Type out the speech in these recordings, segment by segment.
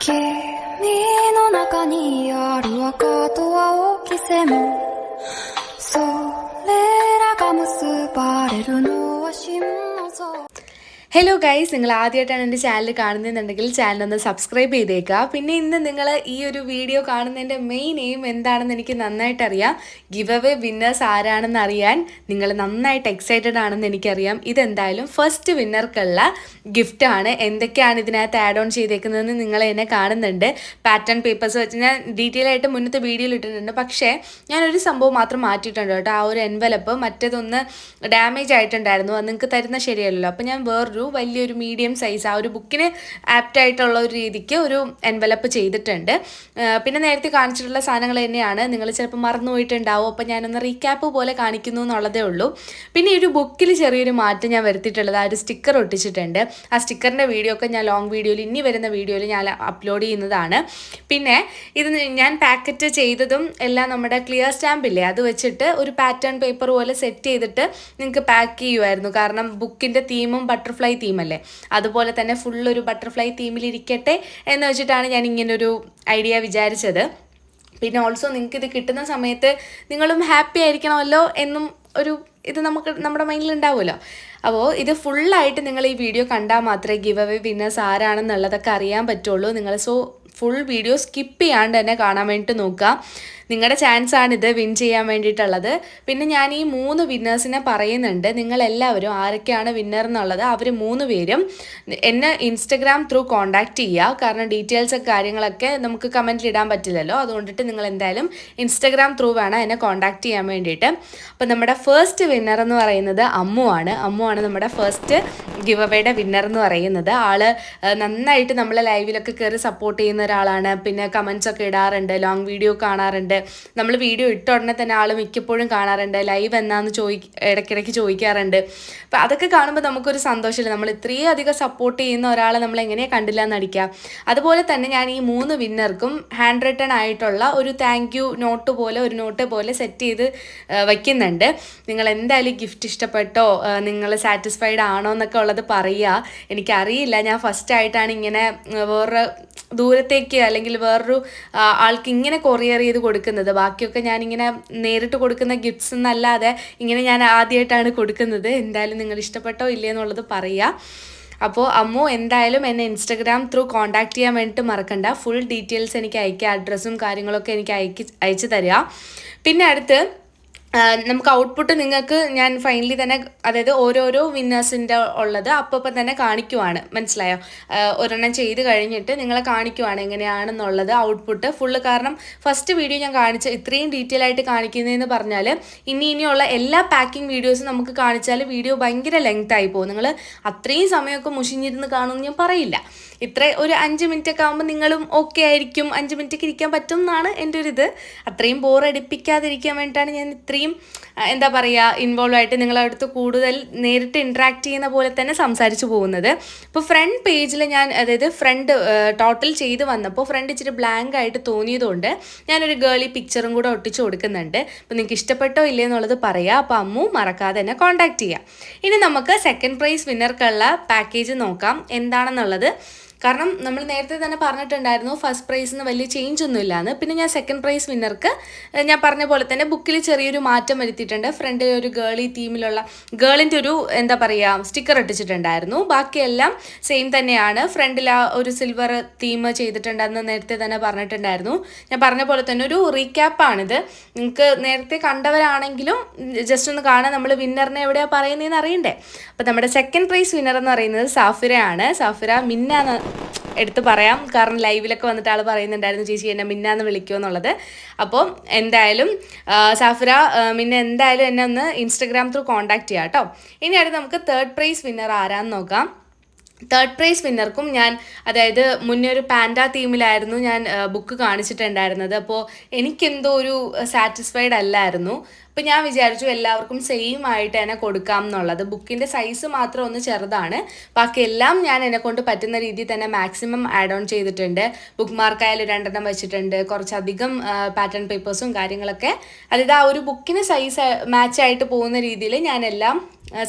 君の中にある赤と青き線それらが結ばれるのは心の臓ഹലോ guys, നിങ്ങൾ ആദ്യമായിട്ടാണ് എൻ്റെ ചാനൽ കാണുന്നതെന്നുണ്ടെങ്കിൽ ചാനൽ ഒന്ന് സബ്സ്ക്രൈബ് ചെയ്തേക്കുക. പിന്നെ ഇന്ന് നിങ്ങൾ ഈ ഒരു വീഡിയോ കാണുന്നതിൻ്റെ മെയിൻ എയിം എന്താണെന്ന് എനിക്ക് നന്നായിട്ട് അറിയാം. ഗിവ് അവേ വിന്നേഴ്സ് ആരാണെന്ന് അറിയാൻ നിങ്ങൾ നന്നായിട്ട് എക്സൈറ്റഡ് ആണെന്ന് എനിക്കറിയാം. ഇതെന്തായാലും ഫസ്റ്റ് വിന്നർക്കുള്ള ഗിഫ്റ്റാണ്. എന്തൊക്കെയാണ് ഇതിനകത്ത് ആഡ് ഓൺ ചെയ്തേക്കുന്നതെന്ന് നിങ്ങൾ എന്നെ കാണുന്നുണ്ട്. പാറ്റേൺ പേപ്പേഴ്സ് വെച്ച് ഞാൻ ഡീറ്റെയിൽ ആയിട്ട് മുന്നത്തെ വീഡിയോയിൽ ഇട്ടിട്ടുണ്ട്. പക്ഷേ ഞാനൊരു സംഭവം മാത്രം മാറ്റിയിട്ടുണ്ട് കേട്ടോ. ആ ഒരു എൻവലപ്പ് മറ്റേതൊന്ന് ഡാമേജ് ആയിട്ടുണ്ടായിരുന്നു. അത് നിങ്ങൾക്ക് തരുന്ന ശരിയല്ലല്ലോ. അപ്പോൾ ഞാൻ വേറൊരു വലിയൊരു മീഡിയം സൈസ് ആ ഒരു ബുക്കിന് ആപ്റ്റ് ആയിട്ടുള്ള ഒരു രീതിക്ക് ഒരു എൻവലപ്പ് ചെയ്തിട്ടുണ്ട്. പിന്നെ നേരത്തെ കാണിച്ചിട്ടുള്ള സാധനങ്ങൾ തന്നെയാണ്. നിങ്ങൾ ചിലപ്പോൾ മറന്നു പോയിട്ടുണ്ടാവും. അപ്പോൾ ഞാനൊന്ന് റീക്യാപ്പ് പോലെ കാണിക്കുന്നു എന്നുള്ളതേ ഉള്ളൂ. പിന്നെ ഈ ഒരു ബുക്കിൽ ചെറിയൊരു മാറ്റം ഞാൻ വരുത്തിയിട്ടുള്ളത്, ആ ഒരു സ്റ്റിക്കർ ഒട്ടിച്ചിട്ടുണ്ട്. ആ സ്റ്റിക്കറിൻ്റെ വീഡിയോ ഒക്കെ ഞാൻ ലോങ് വീഡിയോയിൽ ഇനി വരുന്ന വീഡിയോയിൽ ഞാൻ അപ്ലോഡ് ചെയ്യുന്നതാണ്. പിന്നെ ഇത് ഞാൻ പാക്കറ്റ് ചെയ്തതും എല്ലാം നമ്മുടെ ക്ലിയർ സ്റ്റാമ്പില്ലേ അത് വെച്ചിട്ട് ഒരു പാറ്റേൺ പേപ്പർ പോലെ സെറ്റ് ചെയ്തിട്ട് നിങ്ങൾക്ക് പാക്ക് ചെയ്യുമായിരുന്നു. കാരണം ബുക്കിൻ്റെ തീമും ബട്ടർഫ്ലൈ തീമല്ലേ, അതുപോലെ തന്നെ ഫുള്ളൊരു ബട്ടർഫ്ലൈ തീമിലിരിക്കട്ടെ എന്ന് വെച്ചിട്ടാണ് ഞാൻ ഇങ്ങനൊരു ഐഡിയ വിചാരിച്ചത്. പിന്നെ ഓൾസോ നിങ്ങൾക്ക് ഇത് കിട്ടുന്ന സമയത്ത് നിങ്ങളും ഹാപ്പി ആയിരിക്കണമല്ലോ എന്നും ഒരു ഇത് നമ്മുടെ മൈൻഡിൽ ഉണ്ടാവുമല്ലോ. അപ്പോൾ ഇത് ഫുള്ളായിട്ട് നിങ്ങൾ ഈ വീഡിയോ കണ്ടാൽ മാത്രമേ ഗിവ് അവേ വിന്നേഴ്സ് ആരാണെന്നുള്ളതൊക്കെ അറിയാൻ പറ്റുള്ളൂ. നിങ്ങൾ ഫുൾ വീഡിയോ സ്കിപ്പ് ചെയ്യാണ്ട് തന്നെ കാണാൻ വേണ്ടിയിട്ട് നോക്കുക. നിങ്ങളുടെ ചാൻസാണിത് വിൻ ചെയ്യാൻ വേണ്ടിയിട്ടുള്ളത്. പിന്നെ ഞാൻ ഈ 3 വിന്നേഴ്സിനെ പറയുന്നുണ്ട്. നിങ്ങളെല്ലാവരും ആരൊക്കെയാണ് വിന്നർ എന്നുള്ളത് അവർ 3 പേരും എന്നെ ഇൻസ്റ്റഗ്രാം ത്രൂ കോൺടാക്റ്റ് ചെയ്യുക. കാരണം ഡീറ്റെയിൽസ് കാര്യങ്ങളൊക്കെ നമുക്ക് കമൻറ്റിൽ ഇടാൻ പറ്റില്ലല്ലോ. അതുകൊണ്ടിട്ട് നിങ്ങൾ എന്തായാലും ഇൻസ്റ്റഗ്രാം ത്രൂ വേണം എന്നെ കോൺടാക്റ്റ് ചെയ്യാൻ വേണ്ടിയിട്ട്. അപ്പോൾ നമ്മുടെ ഫസ്റ്റ് വിന്നർ എന്ന് പറയുന്നത് അമ്മുവാണ് നമ്മുടെ ഫസ്റ്റ് ഗിവ് അവേയുടെ വിന്നർ എന്ന് പറയുന്നത്. ആള് നന്നായിട്ട് നമ്മളെ ലൈവിലൊക്കെ കയറി സപ്പോർട്ട് ചെയ്യുന്ന ഒരാളാണ്. പിന്നെ കമൻസ് ഒക്കെ ഇടാറുണ്ട്, ലോങ് വീഡിയോ കാണാറുണ്ട്. നമ്മൾ വീഡിയോ ഇട്ട ഉടനെ തന്നെ ആൾ മിക്കപ്പോഴും കാണാറുണ്ട്. ലൈവ് എന്നാന്ന് ഇടയ്ക്കിടയ്ക്ക് ചോദിക്കാറുണ്ട്. അപ്പം അതൊക്കെ കാണുമ്പോൾ നമുക്കൊരു സന്തോഷമില്ല. നമ്മൾ ഇത്രയും അധികം സപ്പോർട്ട് ചെയ്യുന്ന ഒരാളെ നമ്മൾ എങ്ങനെയാണ് കണ്ടില്ല എന്നടിക്കാം. അതുപോലെ തന്നെ ഞാൻ ഈ 3 വിന്നർക്കും ഹാൻഡ് റിട്ടൺ ആയിട്ടുള്ള ഒരു താങ്ക് യു നോട്ട് പോലെ സെറ്റ് ചെയ്ത് വയ്ക്കുന്നുണ്ട്. നിങ്ങൾ എന്തായാലും ഗിഫ്റ്റ് ഇഷ്ടപ്പെട്ടോ, നിങ്ങൾ സാറ്റിസ്ഫൈഡ് ആണോ എന്നൊക്കെ ഉള്ളത് പറയുക. എനിക്കറിയില്ല, ഞാൻ ഫസ്റ്റായിട്ടാണ് ഇങ്ങനെ വേറെ ദൂരത്തേക്ക് അല്ലെങ്കിൽ വേറൊരു ആൾക്ക് ഇങ്ങനെ കൊറിയർ ചെയ്ത് കൊടുക്കുന്നത്. ബാക്കിയൊക്കെ ഞാനിങ്ങനെ നേരിട്ട് കൊടുക്കുന്ന ഗിഫ്റ്റ്സ് എന്നല്ലാതെ ഇങ്ങനെ ഞാൻ ആദ്യമായിട്ടാണ് കൊടുക്കുന്നത്. എന്തായാലും നിങ്ങൾ ഇഷ്ടപ്പെട്ടോ ഇല്ലേ എന്നുള്ളത് പറയുക. അപ്പോൾ അമ്മു എന്തായാലും എന്നെ ഇൻസ്റ്റഗ്രാം ത്രൂ കോൺടാക്റ്റ് ചെയ്യാൻ വേണ്ടിയിട്ട് മറക്കണ്ട. ഫുൾ ഡീറ്റെയിൽസ് എനിക്ക് അയക്കുക, അഡ്രസ്സും കാര്യങ്ങളൊക്കെ എനിക്ക് അയച്ചു തരിക. പിന്നെ അടുത്ത് നമുക്ക് ഔട്ട്പുട്ട് നിങ്ങൾക്ക് ഞാൻ ഫൈനലി തന്നെ, അതായത് ഓരോരോ വിന്നേഴ്സിൻ്റെ ഉള്ളത് അപ്പം തന്നെ കാണിക്കുവാണ്. മനസ്സിലായോ? ഒരെണ്ണം ചെയ്ത് കഴിഞ്ഞിട്ട് നിങ്ങളെ കാണിക്കുവാണ് എങ്ങനെയാണെന്നുള്ളത് ഔട്ട്പുട്ട് ഫുള്ള്. കാരണം ഫസ്റ്റ് വീഡിയോ ഞാൻ കാണിച്ച ഇത്രയും ഡീറ്റെയിൽ ആയിട്ട് കാണിക്കുന്നതെന്ന് പറഞ്ഞാൽ ഇനിയുള്ള എല്ലാ പാക്കിംഗ് വീഡിയോസും നമുക്ക് കാണിച്ചാൽ വീഡിയോ ഭയങ്കര ലെങ്ത് ആയി പോകും. നിങ്ങൾ അത്രയും സമയമൊക്കെ മുഷിഞ്ഞിരുന്ന് കാണുമെന്ന് ഞാൻ പറയില്ല. ഇത്ര ഒരു 5 മിനിറ്റ് ഒക്കെ ആകുമ്പോൾ നിങ്ങളും ഓക്കെ ആയിരിക്കും. 5 മിനിറ്റൊക്കെ ഇരിക്കാൻ പറ്റും എന്നാണ് എൻ്റെ ഒരു ഇത്. അത്രയും ബോറടിപ്പിക്കാതിരിക്കാൻ വേണ്ടിയിട്ടാണ് ഞാൻ ഇത്രയും എന്താ പറയുക ഇൻവോൾവ് ആയിട്ട് നിങ്ങളടുത്ത് കൂടുതൽ നേരിട്ട് ഇൻട്രാക്ട് ചെയ്യുന്ന പോലെ തന്നെ സംസാരിച്ച് പോകുന്നത്. ഇപ്പോൾ ഫ്രണ്ട് പേജിൽ ഞാൻ, അതായത് ഫ്രണ്ട് ടോട്ടൽ ചെയ്ത് വന്നപ്പോൾ ഫ്രണ്ട് ഇച്ചിരി ബ്ലാങ്ക് ആയിട്ട് തോന്നിയതുകൊണ്ട് ഞാനൊരു ഗേളി പിക്ചറും കൂടെ ഒട്ടിച്ച് കൊടുക്കുന്നുണ്ട്. അപ്പോൾ നിങ്ങൾക്ക് ഇഷ്ടപ്പെട്ടോ ഇല്ലേ എന്നുള്ളത് പറയുക. അപ്പോൾ അമ്മു മറക്കാതെ തന്നെ കോൺടാക്ട് ചെയ്യാം. ഇനി നമുക്ക് സെക്കൻഡ് പ്രൈസ് വിന്നർക്കുള്ള പാക്കേജ് നോക്കാം എന്താണെന്നുള്ളത്. കാരണം നമ്മൾ നേരത്തെ തന്നെ പറഞ്ഞിട്ടുണ്ടായിരുന്നു ഫസ്റ്റ് പ്രൈസിന് വലിയ ചേഞ്ച് ഒന്നും ഇല്ലാന്ന്. പിന്നെ ഞാൻ സെക്കൻഡ് പ്രൈസ് വിന്നർക്ക് ഞാൻ പറഞ്ഞ പോലെ തന്നെ ബുക്കിൽ ചെറിയൊരു മാറ്റം വരുത്തിയിട്ടുണ്ട്. ഫ്രണ്ടിൽ ഒരു ഗേളി തീമിലുള്ള ഗേളിൻ്റെ ഒരു എന്താ പറയുക സ്റ്റിക്കർ ഇട്ടിട്ടുണ്ടായിരുന്നു. ബാക്കിയെല്ലാം സെയിം തന്നെയാണ്. ഫ്രണ്ടിൽ ആ ഒരു സിൽവർ തീം ചെയ്തിട്ടുണ്ടെന്ന് നേരത്തെ തന്നെ പറഞ്ഞിട്ടുണ്ടായിരുന്നു. ഞാൻ പറഞ്ഞ പോലെ തന്നെ ഒരു റീക്യാപ്പാണിത്. നിങ്ങൾക്ക് നേരത്തെ കണ്ടവരാണെങ്കിലും ജസ്റ്റ് ഒന്ന് കാണാൻ നമ്മൾ വിന്നറിനെ എവിടെയാണ് പറയുന്നതെന്ന് അറിയണ്ടേ. അപ്പോൾ നമ്മുടെ സെക്കൻഡ് പ്രൈസ് വിന്നർ എന്ന് പറയുന്നത് സാഫിറയാണ്. സാഫിറ മിന്നാന്ന് എടുത്ത് പറയാം. കാരണം ലൈവിലൊക്കെ വന്നിട്ട് ആൾ പറയുന്നുണ്ടായിരുന്നു ചേച്ചി എന്നെ മിന്നാന്ന് വിളിക്കുമോ എന്നുള്ളത്. അപ്പോൾ എന്തായാലും സാഫിറ എന്തായാലും എന്നെ ഒന്ന് ഇൻസ്റ്റഗ്രാം ത്രൂ കോൺടാക്ട് ചെയ്യാം കേട്ടോ. ഇനി അടുത്ത് നമുക്ക് തേർഡ് പ്രൈസ് വിന്നർ ആരാന്ന് നോക്കാം. തേർഡ് പ്രൈസ് വിന്നർക്കും ഞാൻ, അതായത് മുന്നേ ഒരു പാൻഡ തീമിലായിരുന്നു ഞാൻ ബുക്ക് കാണിച്ചിട്ടുണ്ടായിരുന്നത്. അപ്പോൾ എനിക്കെന്തോ ഒരു സാറ്റിസ്ഫൈഡ് അല്ലായിരുന്നു. അപ്പോൾ ഞാൻ വിചാരിച്ചു എല്ലാവർക്കും സെയിം ആയിട്ട് തന്നെ കൊടുക്കാം എന്നുള്ളത്. ബുക്കിൻ്റെ സൈസ് മാത്രം ഒന്ന് ചെറുതാണ്, ബാക്കിയെല്ലാം ഞാൻ എന്നെക്കൊണ്ട് പറ്റുന്ന രീതിയിൽ തന്നെ മാക്സിമം ആഡ് ഓൺ ചെയ്തിട്ടുണ്ട്. ബുക്ക് മാർക്കായാലും 2 വെച്ചിട്ടുണ്ട്. കുറച്ചധികം പാറ്റേൺ പേപ്പേഴ്സും കാര്യങ്ങളൊക്കെ, അതായത് ആ ഒരു ബുക്കിന് സൈസ് മാച്ചായിട്ട് പോകുന്ന രീതിയിൽ ഞാനെല്ലാം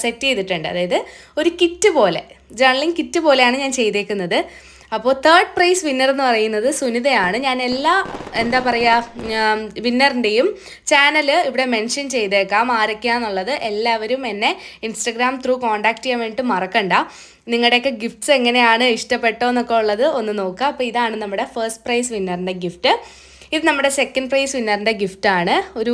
സെറ്റ് ചെയ്തിട്ടുണ്ട്. അതായത് ഒരു കിറ്റ് പോലെ, ജേർണലിംഗ് കിറ്റ് പോലെയാണ് ഞാൻ ചെയ്തേക്കുന്നത്. അപ്പോൾ തേർഡ് പ്രൈസ് വിന്നർ എന്ന് പറയുന്നത് സുനിതയാണ്. ഞാൻ എല്ലാ എന്താ പറയുക വിന്നറിൻ്റെയും ചാനൽ ഇവിടെ മെൻഷൻ ചെയ്തേക്കാം ആരൊക്കെയാണെന്നുള്ളത്. എല്ലാവരും എന്നെ ഇൻസ്റ്റഗ്രാം ത്രൂ കോൺടാക്ട് ചെയ്യാൻ വേണ്ടിയിട്ട് മറക്കണ്ട. നിങ്ങളുടെയൊക്കെ ഗിഫ്റ്റ്സ് എങ്ങനെയാണ്, ഇഷ്ടപ്പെട്ടോ എന്നൊക്കെ ഉള്ളത് ഒന്ന് നോക്കുക. അപ്പോൾ ഇതാണ് നമ്മുടെ ഫസ്റ്റ് പ്രൈസ് വിന്നറിൻ്റെ ഗിഫ്റ്റ്. ഇത് നമ്മുടെ സെക്കൻഡ് പ്രൈസ് വിന്നറിൻ്റെ ഗിഫ്റ്റാണ്. ഒരു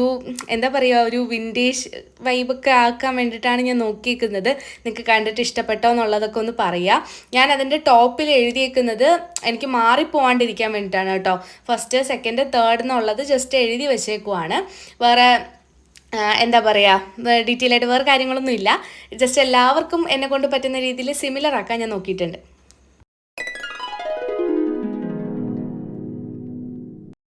എന്താ പറയുക, ഒരു വിൻറ്റേജ് വൈബൊക്കെ ആക്കാൻ വേണ്ടിയിട്ടാണ് ഞാൻ നോക്കിയിരിക്കുന്നത്. നിങ്ങൾക്ക് കണ്ടിട്ട് ഇഷ്ടപ്പെട്ടോ എന്നുള്ളതൊക്കെ ഒന്ന് പറയുക. ഞാൻ അതിൻ്റെ ടോപ്പിൽ എഴുതിയേക്കുന്നത് എനിക്ക് മാറിപ്പോവാണ്ടിരിക്കാൻ വേണ്ടിയിട്ടാണ് കേട്ടോ. ഫസ്റ്റ്, സെക്കൻഡ്, തേർഡ് എന്നുള്ളത് ജസ്റ്റ് എഴുതി വെച്ചേക്കുവാണ്. വേറെ എന്താ പറയുക, ഡീറ്റെയിൽ ആയിട്ട് വേറെ കാര്യങ്ങളൊന്നും ഇല്ല. ജസ്റ്റ് എല്ലാവർക്കും എന്നെ കൊണ്ട് പറ്റുന്ന രീതിയിൽ സിമിലർ ആക്കാൻ ഞാൻ നോക്കിയിട്ടുണ്ട്.